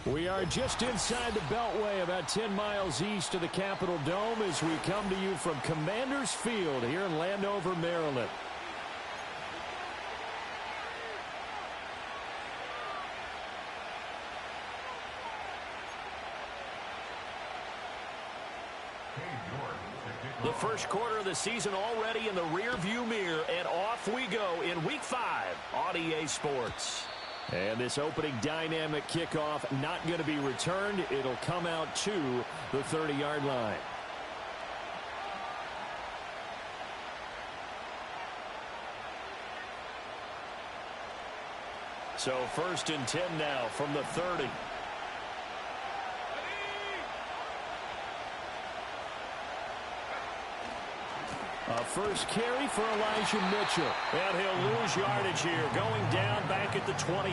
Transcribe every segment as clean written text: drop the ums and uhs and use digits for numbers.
We are just inside the Beltway, about 10 miles east of the Capitol Dome, as we come to you from Commanders Field here in Landover, Maryland. The first quarter of the season already in the rear-view mirror, and off we go in Week 5 on EA Sports. And this opening dynamic kickoff not going to be returned. It'll come out to the 30-yard line. So 1st and 10 now from the 30. A first carry for Elijah Mitchell. And he'll lose yardage here, going down back at the 28.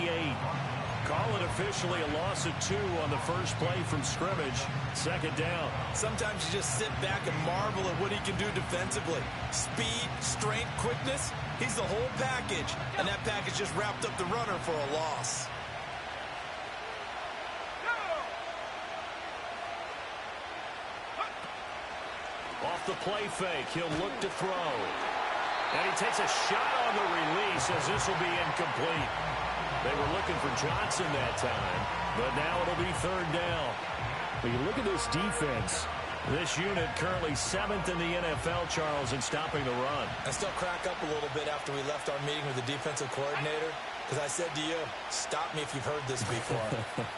Call it officially a loss of 2 on the first play from scrimmage. 2nd down. Sometimes you just sit back and marvel at what he can do defensively. Speed, strength, quickness. He's the whole package. And that package just wrapped up the runner for a loss. Off the play fake, he'll look to throw. And he takes a shot on the release as this will be incomplete. They were looking for Johnson that time, but now it'll be 3rd down. But you look at this defense. This unit currently 7th in the NFL, Charles, in stopping the run. I still crack up a little bit after we left our meeting with the defensive coordinator, because I said to you, stop me if you've heard this before.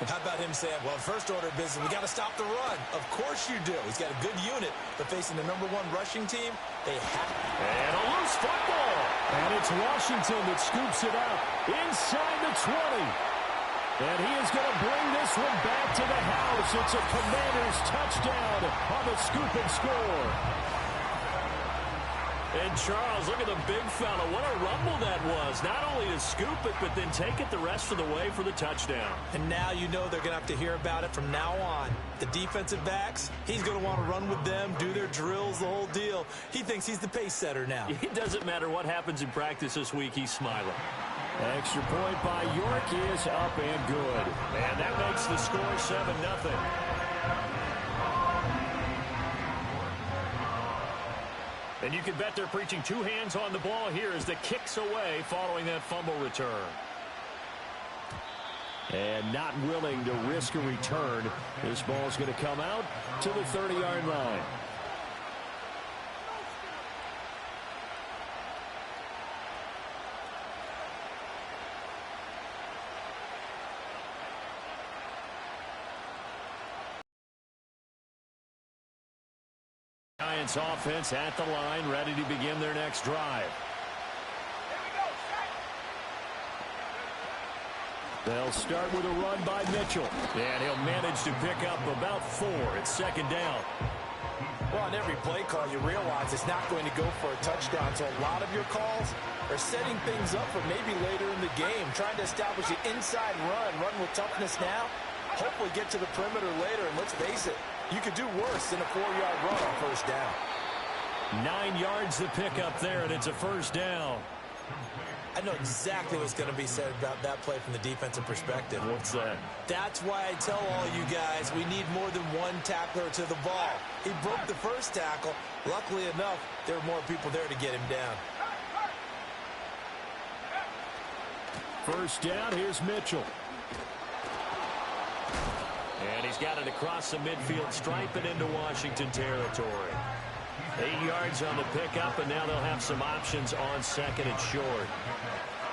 How about him saying, well, first order of business, we got to stop the run. Of course you do. He's got a good unit, but facing the #1 rushing team, they have. And a loose football. And it's Washington that scoops it up inside the 20. And he is going to bring this one back to the house. It's a Commanders touchdown on the scoop and score. And Charles, look at the big fella. What a rumble that was. Not only to scoop it, but then take it the rest of the way for the touchdown. And now you know they're going to have to hear about it from now on. The defensive backs, he's going to want to run with them, do their drills, the whole deal. He thinks he's the pace setter now. It doesn't matter what happens in practice this week. He's smiling. Extra point by York is up and good. And that makes the score 7-0. And you can bet they're preaching 2 hands on the ball here as the kick's away following that fumble return. And not willing to risk a return. This ball's going to come out to the 30-yard line. Giants offense at the line, ready to begin their next drive. They'll start with a run by Mitchell. And he'll manage to pick up about 4. It's 2nd down. Well, on every play call, you realize it's not going to go for a touchdown. So a lot of your calls are setting things up for maybe later in the game, trying to establish the inside run with toughness now. Hopefully get to the perimeter later, and let's face it, you could do worse than a 4-yard run on 1st down. 9 yards to pick up there, and it's a 1st down. I know exactly what's going to be said about that play from the defensive perspective. What's that? That's why I tell all you guys we need more than one tackler to the ball. He broke the first tackle. Luckily enough, there were more people there to get him down. 1st down, here's Mitchell. And he's got it across the midfield stripe and into Washington territory. 8 yards on the pickup, and now they'll have some options on 2nd and short.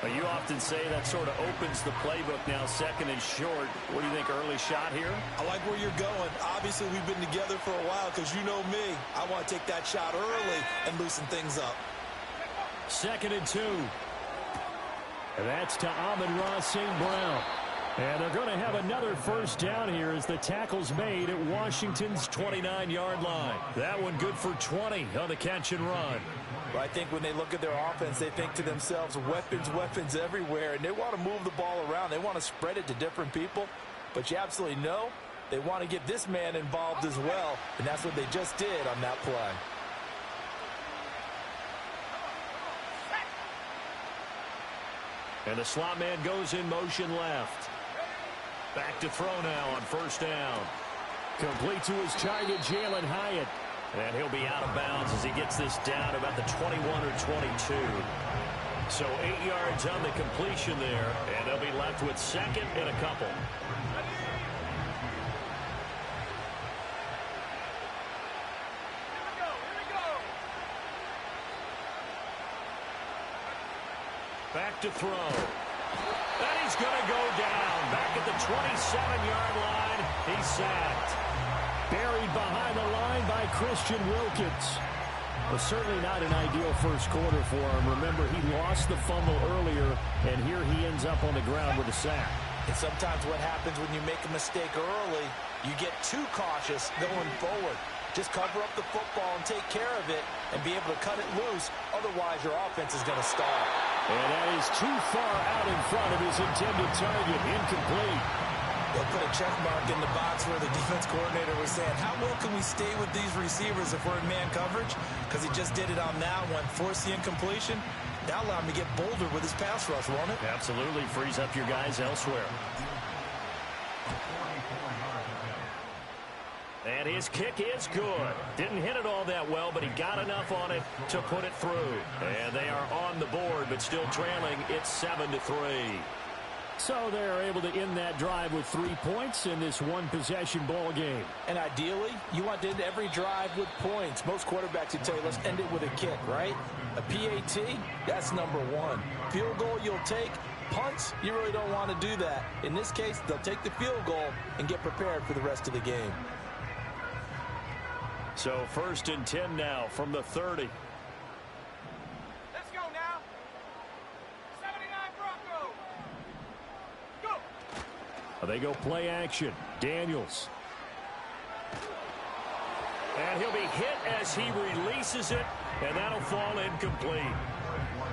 But you often say that sort of opens the playbook now, 2nd and short. What do you think, early shot here? I like where you're going. Obviously, we've been together for a while because you know me. I want to take that shot early and loosen things up. 2nd and 2. And that's to Amon-Ra St. Brown. And they're going to have another 1st down here as the tackle's made at Washington's 29-yard line. That one good for 20 on the catch and run. Well, I think when they look at their offense, they think to themselves, weapons everywhere, and they want to move the ball around. They want to spread it to different people, but you absolutely know they want to get this man involved as well, and that's what they just did on that play. And the slot man goes in motion left. Back to throw now on first down. Complete to his target, Jalin Hyatt. And he'll be out of bounds as he gets this down about the 21 or 22. So 8 yards on the completion there, and they'll be left with second and a couple. Back to throw. And he's going to go down. Back at the 27-yard line. He's sacked. Buried behind the line by Christian Wilkins. Well, certainly not an ideal first quarter for him. Remember, he lost the fumble earlier, and here he ends up on the ground with a sack. And sometimes what happens when you make a mistake early, you get too cautious going forward. Just cover up the football and take care of it and be able to cut it loose. Otherwise, your offense is going to stall. And that is too far out in front of his intended target. Incomplete. They'll put a check mark in the box where the defense coordinator was saying, how well can we stay with these receivers if we're in man coverage? Because he just did it on that one, forced the incompletion. That'll allow him to get bolder with his pass rush, won't it? Absolutely. Frees up your guys elsewhere. And his kick is good. Didn't hit it all that well, but he got enough on it to put it through. And they are on the board, but still trailing. It's 7-3. So they're able to end that drive with 3 points in this one-possession ball game. And ideally, you want to end every drive with points. Most quarterbacks would tell you, let's end it with a kick, right? A PAT, that's number one. Field goal you'll take. Punts, you really don't want to do that. In this case, they'll take the field goal and get prepared for the rest of the game. So 1st and 10 now from the 30. Let's go now. 79 Broncos. Go. They go play action. Daniels. And he'll be hit as he releases it, and that'll fall incomplete.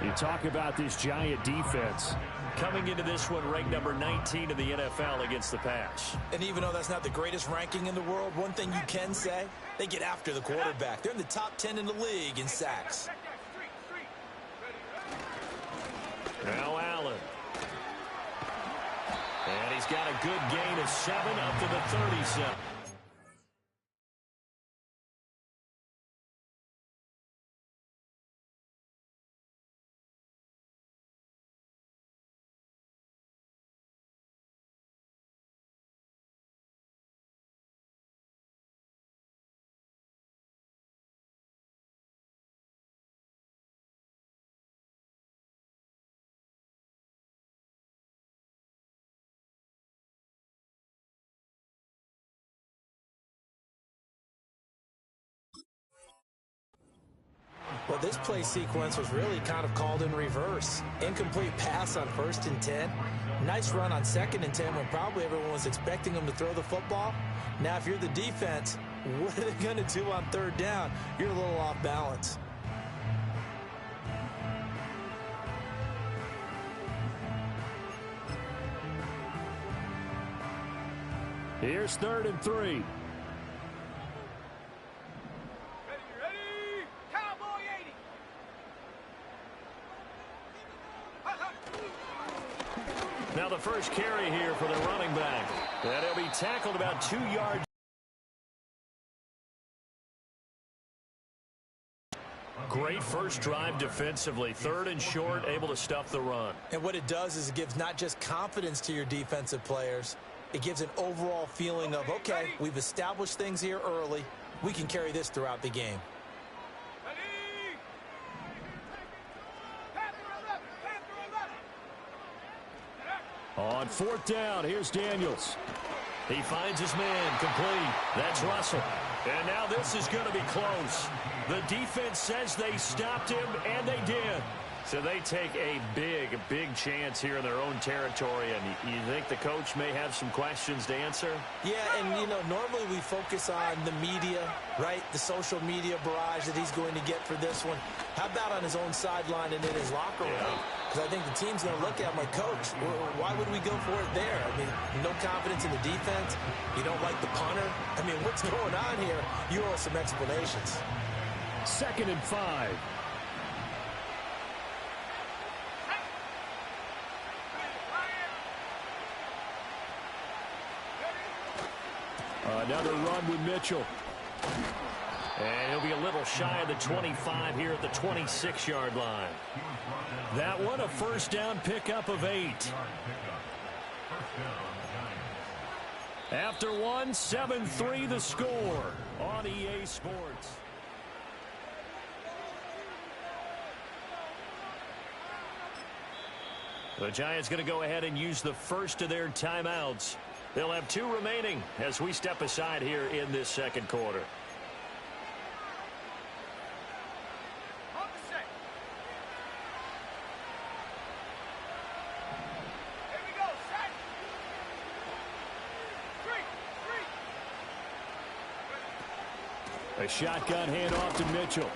You talk about this Giant defense. Coming into this one, ranked number 19 in the NFL against the pass. And even though that's not the greatest ranking in the world, one thing you can say, they get after the quarterback. They're in the top 10 in the league in sacks. Now Allen. And he's got a good gain of 7 up to the 37. Well, this play sequence was really kind of called in reverse. Incomplete pass on 1st and 10. Nice run on 2nd and 10 when probably everyone was expecting them to throw the football. Now, if you're the defense, what are they going to do on 3rd down? You're a little off balance. Here's 3rd and 3. Now the first carry here for the running back. And he'll be tackled about 2 yards. Great first drive defensively. 3rd and short, able to stuff the run. And what it does is it gives not just confidence to your defensive players, it gives an overall feeling of, okay, we've established things here early. We can carry this throughout the game. On 4th down, here's Daniels. He finds his man, complete. That's Russell. And now this is going to be close. The defense says they stopped him, and they did. So they take a big chance here in their own territory. And you think the coach may have some questions to answer? Yeah, and, you know, normally we focus on the media, right? The social media barrage that he's going to get for this one. How about on his own sideline and in his locker room? Because I think the team's going to look at him like, Coach, why would we go for it there? I mean, no confidence in the defense. You don't like the punter. I mean, what's going on here? You owe us some explanations. 2nd and 5. Another run with Mitchell. And he'll be a little shy of the 25 here at the 26-yard line. That one a first down pickup of 8. After one, 7-3 the score on EA Sports. The Giants going to go ahead and use the first of their timeouts. They'll have 2 remaining as we step aside here in this second quarter. A shotgun handoff to Mitchell.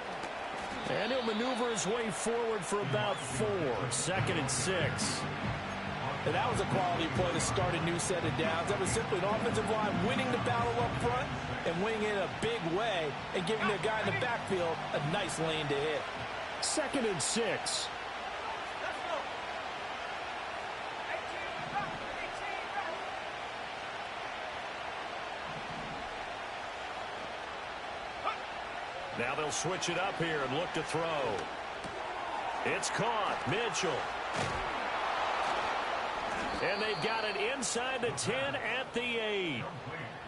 And he'll maneuver his way forward for about 4. 2nd and 6. And that was a quality play to start a new set of downs. That was simply an offensive line winning the battle up front and winning it in a big way and giving their guy in the backfield a nice lane to hit. 2nd and 6. Now they'll switch it up here and look to throw. It's caught. Mitchell. And they've got it inside the 10 at the 8.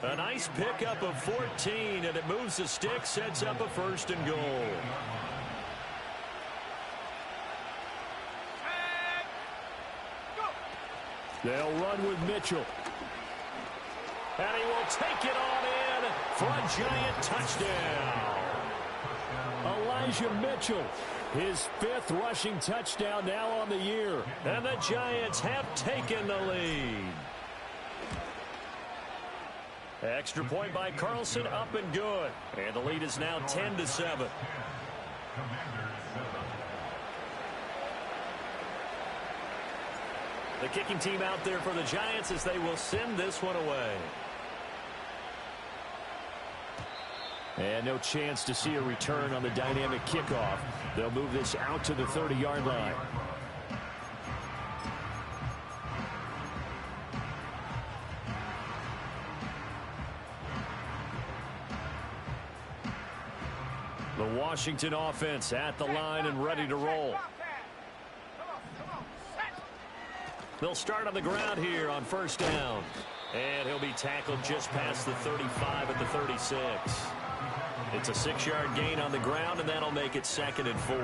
A nice pickup of 14, and it moves the stick, sets up a 1st and goal. They'll run with Mitchell. And he will take it on in for a Giant touchdown. Elijah Mitchell, his 5th rushing touchdown now on the year. And the Giants have taken the lead. Extra point by Carlson, up and good. And the lead is now 10-7. The kicking team out there for the Giants as they will send this one away. And no chance to see a return on the dynamic kickoff. They'll move this out to the 30-yard line. The Washington offense at the line and ready to roll. They'll start on the ground here on 1st down. And he'll be tackled just past the 35 at the 36. It's a 6-yard gain on the ground, and that'll make it 2nd and 4.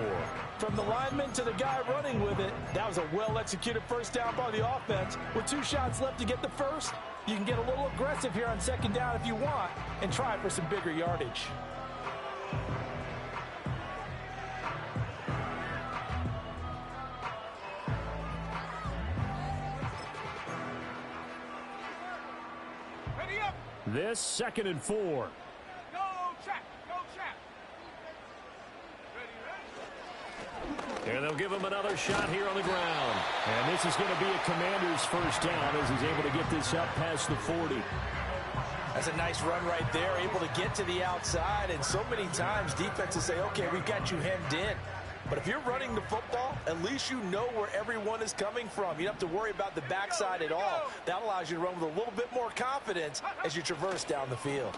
From the lineman to the guy running with it, that was a well-executed first down by the offense. With 2 shots left to get the first, you can get a little aggressive here on 2nd down if you want and try for some bigger yardage. This 2nd and 4. And they'll give him another shot here on the ground. And this is going to be a Commander's first down as he's able to get this up past the 40. That's a nice run right there, able to get to the outside. And so many times defenses say, okay, we've got you hemmed in. But if you're running the football, at least you know where everyone is coming from. You don't have to worry about the backside at all. That allows you to run with a little bit more confidence as you traverse down the field.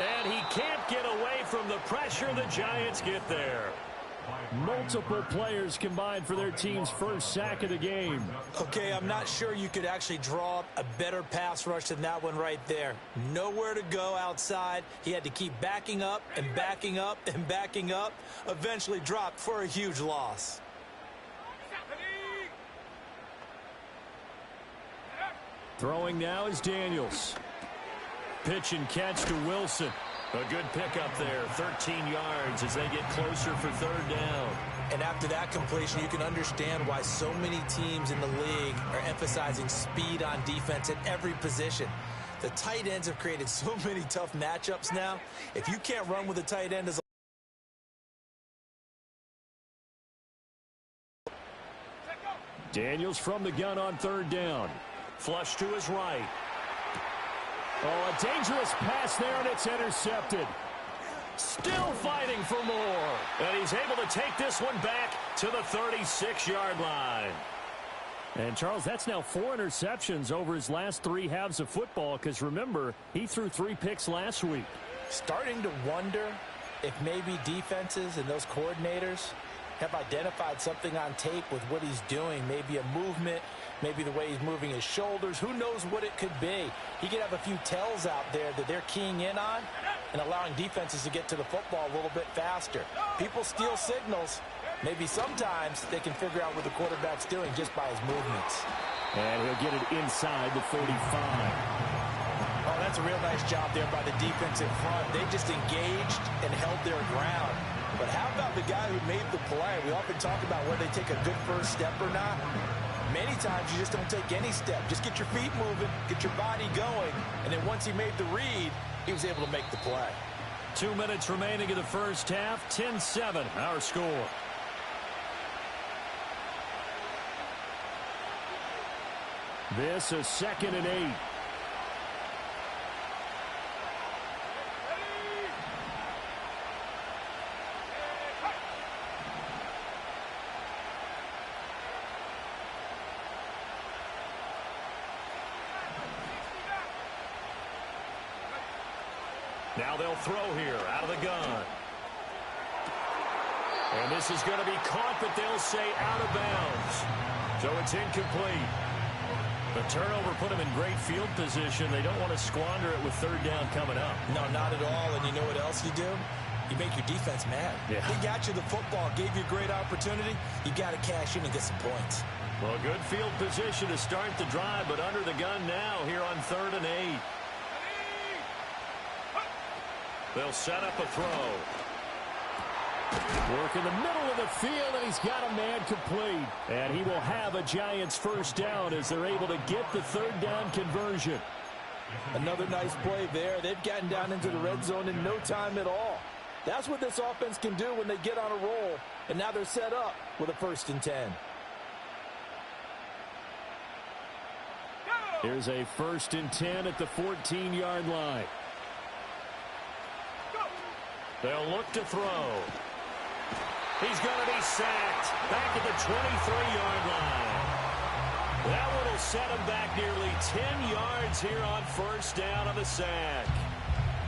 And he can't get away from the pressure. The Giants get there. Multiple players combined for their team's first sack of the game. Okay, I'm not sure you could actually draw up a better pass rush than that one right there. Nowhere to go outside. He had to keep backing up and backing up and backing up. Eventually dropped for a huge loss. Throwing now is Daniels. Pitch and catch to Wilson. A good pickup there, 13 yards as they get closer for 3rd down. And after that completion, you can understand why so many teams in the league are emphasizing speed on defense at every position. The tight ends have created so many tough matchups now. If you can't run with a tight end as Daniels from the gun on 3rd down. Flush to his right. Oh, a dangerous pass there, and it's intercepted. Still fighting for more. And he's able to take this one back to the 36-yard line. And, Charles, that's now 4 interceptions over his last 3 halves of football because, remember, he threw 3 picks last week. Starting to wonder if maybe defenses and those coordinators have identified something on tape with what he's doing, maybe a movement, maybe the way he's moving his shoulders. Who knows what it could be? He could have a few tells out there that they're keying in on and allowing defenses to get to the football a little bit faster. People steal signals. Maybe sometimes they can figure out what the quarterback's doing just by his movements. And he'll get it inside the 35. Oh, that's a real nice job there by the defense in front. They just engaged and held their ground. But how about the guy who made the play? We often talk about whether they take a good first step or not. Many times you just don't take any step. Just get your feet moving, get your body going, and then once he made the read, he was able to make the play. 2 minutes remaining in the first half. 10-7, our score. This is 2nd and 8. Now they'll throw here out of the gun. And this is going to be caught, but they'll say out of bounds. So it's incomplete. The turnover put them in great field position. They don't want to squander it with 3rd down coming up. No, not at all. And you know what else you do? You make your defense mad. Yeah. He got you the football, gave you a great opportunity. You got to cash in and get some points. Well, good field position to start the drive, but under the gun now here on 3rd and 8. They'll set up a throw. Work in the middle of the field, and he's got a man complete. And he will have a Giants first down as they're able to get the 3rd down conversion. Another nice play there. They've gotten down into the red zone in no time at all. That's what this offense can do when they get on a roll. And now they're set up with a 1st and 10. Here's a 1st and 10 at the 14-yard line. They'll look to throw. He's going to be sacked back at the 23-yard line. That one will set him back nearly 10 yards here on 1st down on the sack.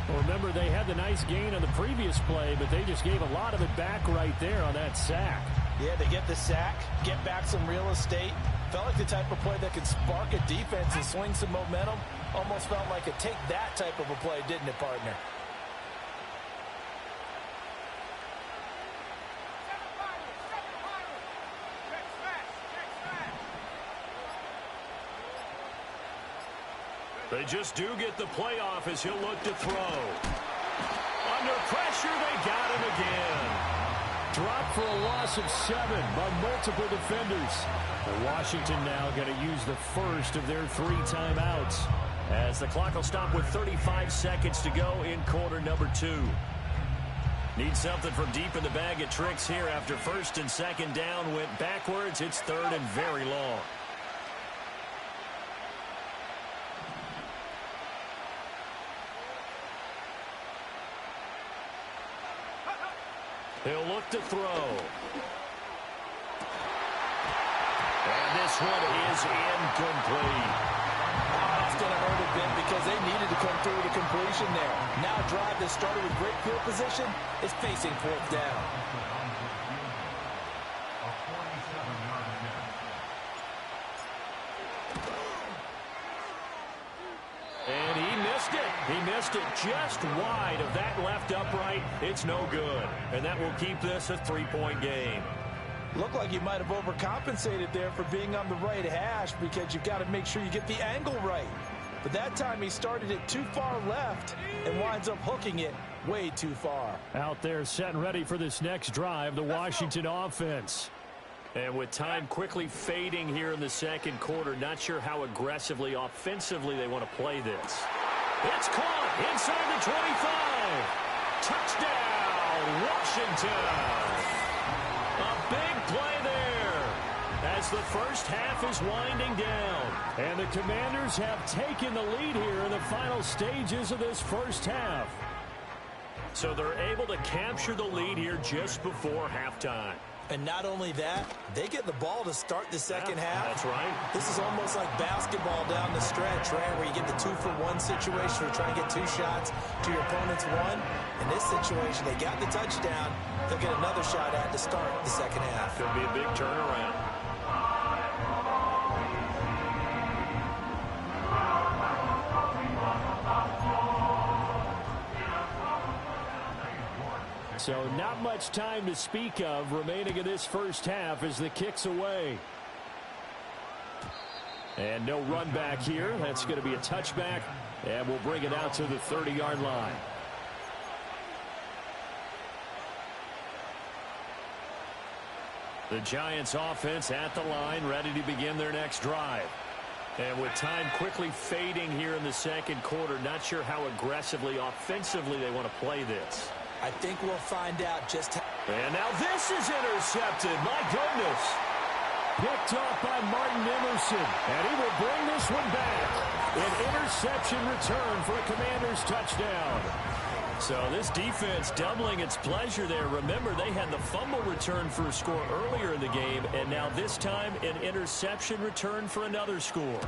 Well, remember, they had the nice gain on the previous play, but they just gave a lot of it back right there on that sack. Yeah, they get the sack, get back some real estate. Felt like the type of play that can spark a defense and swing some momentum. Almost felt like a take that type of a play, didn't it, partner? They just do get the playoff as he'll look to throw. Under pressure, they got him again. Dropped for a loss of 7 by multiple defenders. Washington now going to use the first of their 3 timeouts, as the clock will stop with 35 seconds to go in quarter number 2. Need something from deep in the bag of tricks here after 1st and 2nd down went backwards. It's 3rd and very long. He'll look to throw. And this one is incomplete. That's going to hurt a bit because they needed to come through with a completion there. Now a drive that started with great field position is facing 4th down. And he missed it. He missed it just wide of that left upright. It's no good. And that will keep this a 3-point game. Looked like you might have overcompensated there for being on the right hash because you've got to make sure you get the angle right. But that time he started it too far left and winds up hooking it way too far. Out there set and ready for this next drive, the Washington offense. And with time quickly fading here in the 2nd quarter, not sure how aggressively, offensively they want to play this. It's caught inside the 25. Touchdown, Washington. A big play there as the first half is winding down. And the Commanders have taken the lead here in the final stages of this first half. So they're able to capture the lead here just before halftime. And not only that, they get the ball to start the second half. That's right. This is almost like basketball down the stretch, right, where you get the 2-for-1 situation where you try to get 2 shots to your opponent's 1. In this situation, they got the touchdown. They'll get another shot at to start the second half. Could be a big turnaround. So not much time to speak of remaining in this first half as the kick's away. And no run back here. That's going to be a touchback, and we'll bring it out to the 30-yard line. The Giants offense at the line, ready to begin their next drive. And with time quickly fading here in the second quarter, not sure how aggressively, offensively they want to play this. I think we'll find out just how. And now this is intercepted. My goodness. Picked off by Martin Emerson. And he will bring this one back. An interception return for a Commanders touchdown. So this defense doubling its pleasure there. Remember, they had the fumble return for a score earlier in the game, and now this time an interception return for another score.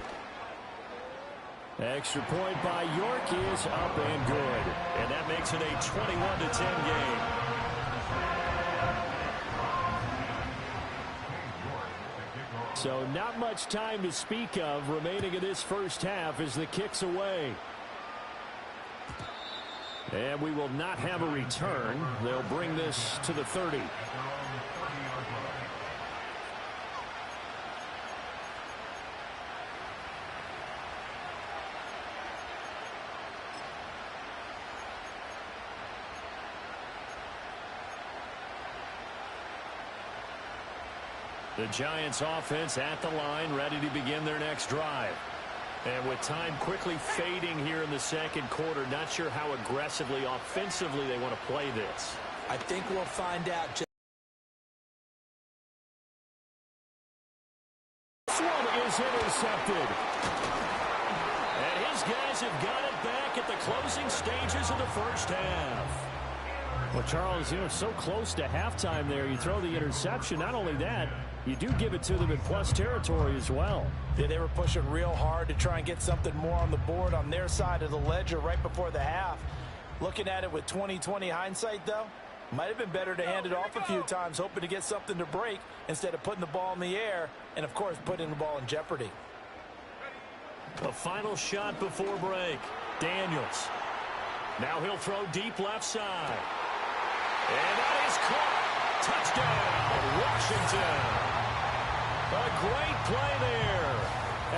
Extra point by York is up and good. And that makes it a 21-10 game. So not much time to speak of remaining in this first half as the kick's away. And we will not have a return. They'll bring this to the 30. The Giants offense at the line, ready to begin their next drive. And with time quickly fading here in the second quarter, not sure how aggressively, offensively they want to play this. I think we'll find out. This one is intercepted. And his guys have got it back at the closing stages of the first half. Well, Charles, so close to halftime there. You throw the interception. Not only that, you do give it to them in plus territory as well. Yeah, they were pushing real hard to try and get something more on the board on their side of the ledger right before the half. Looking at it with 20/20 hindsight, though, might have been better to hand it off a few times, hoping to get something to break instead of putting the ball in the air and, of course, putting the ball in jeopardy. A final shot before break. Daniels. Now he'll throw deep left side. And that is caught. Touchdown, Washington. A great play there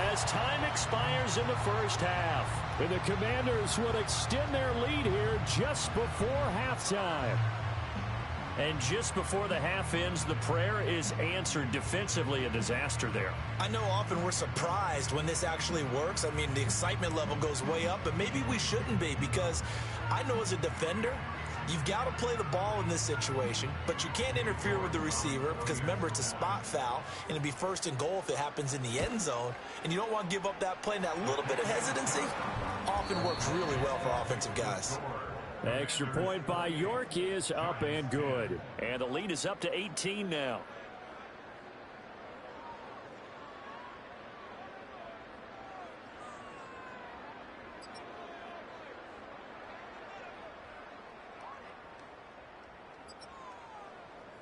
as time expires in the first half. And the Commanders would extend their lead here just before halftime. And just before the half ends, the prayer is answered. Defensively, a disaster there. I know often we're surprised when this actually works. I mean, the excitement level goes way up, but maybe we shouldn't be, because I know as a defender, you've got to play the ball in this situation, but you can't interfere with the receiver because, remember, it's a spot foul, and it'd be first and goal if it happens in the end zone, and you don't want to give up that play. And that little bit of hesitancy often works really well for offensive guys. Extra point by York is up and good. And the lead is up to 18 now.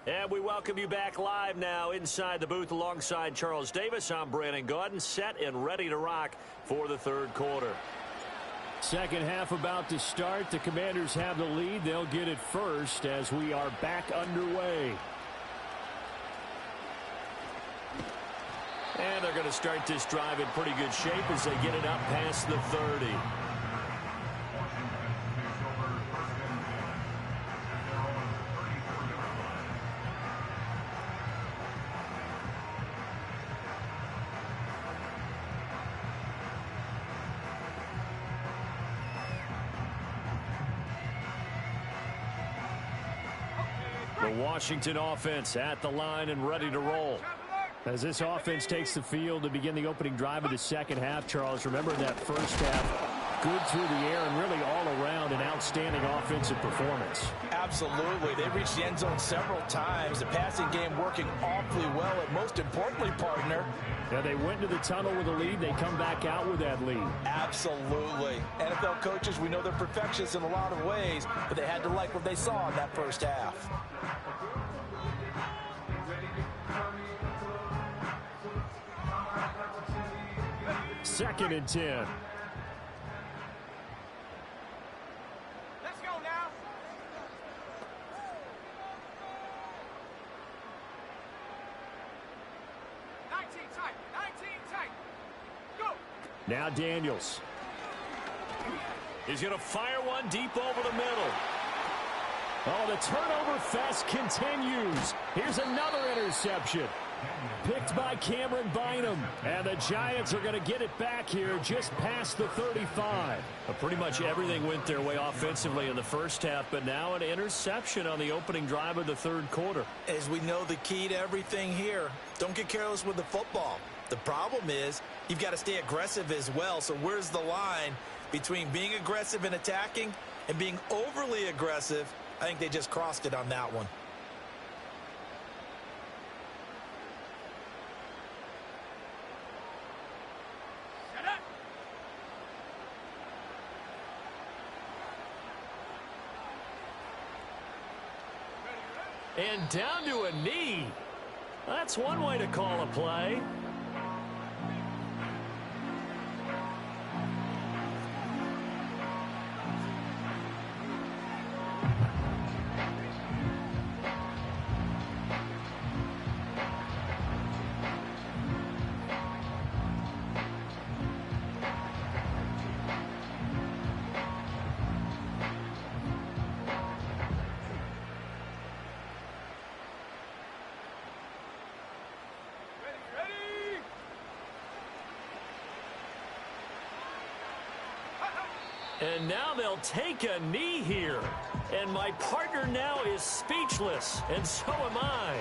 And we welcome you back live now inside the booth alongside Charles Davis. I'm Brandon Gaudin, set and ready to rock for the third quarter. Second half about to start. The Commanders have the lead. They'll get it first as we are back underway. And they're going to start this drive in pretty good shape as they get it up past the 30. The Washington offense at the line and ready to roll. As this offense takes the field to begin the opening drive of the second half, Charles, remember in that first half, good through the air and really all around an outstanding offensive performance. Absolutely. They reached the end zone several times. The passing game working awfully well. And most importantly, partner, yeah, they went to the tunnel with a lead. They come back out with that lead. Absolutely. NFL coaches, we know they're perfectionists in a lot of ways, but they had to like what they saw in that first half. Second and 10. Let's go now. Nineteen tight. Go. Now Daniels. He's going to fire one deep over the middle. Oh, the turnover fest continues. Here's another interception. Picked by Cameron Bynum. And the Giants are going to get it back here just past the 35. Pretty much everything went their way offensively in the first half, but now an interception on the opening drive of the third quarter. As we know, the key to everything here, don't get careless with the football. The problem is you've got to stay aggressive as well. So where's the line between being aggressive and attacking and being overly aggressive? I think they just crossed it on that one. And down to a knee. That's one way to call a play. And now they'll take a knee here. And my partner now is speechless, and so am I.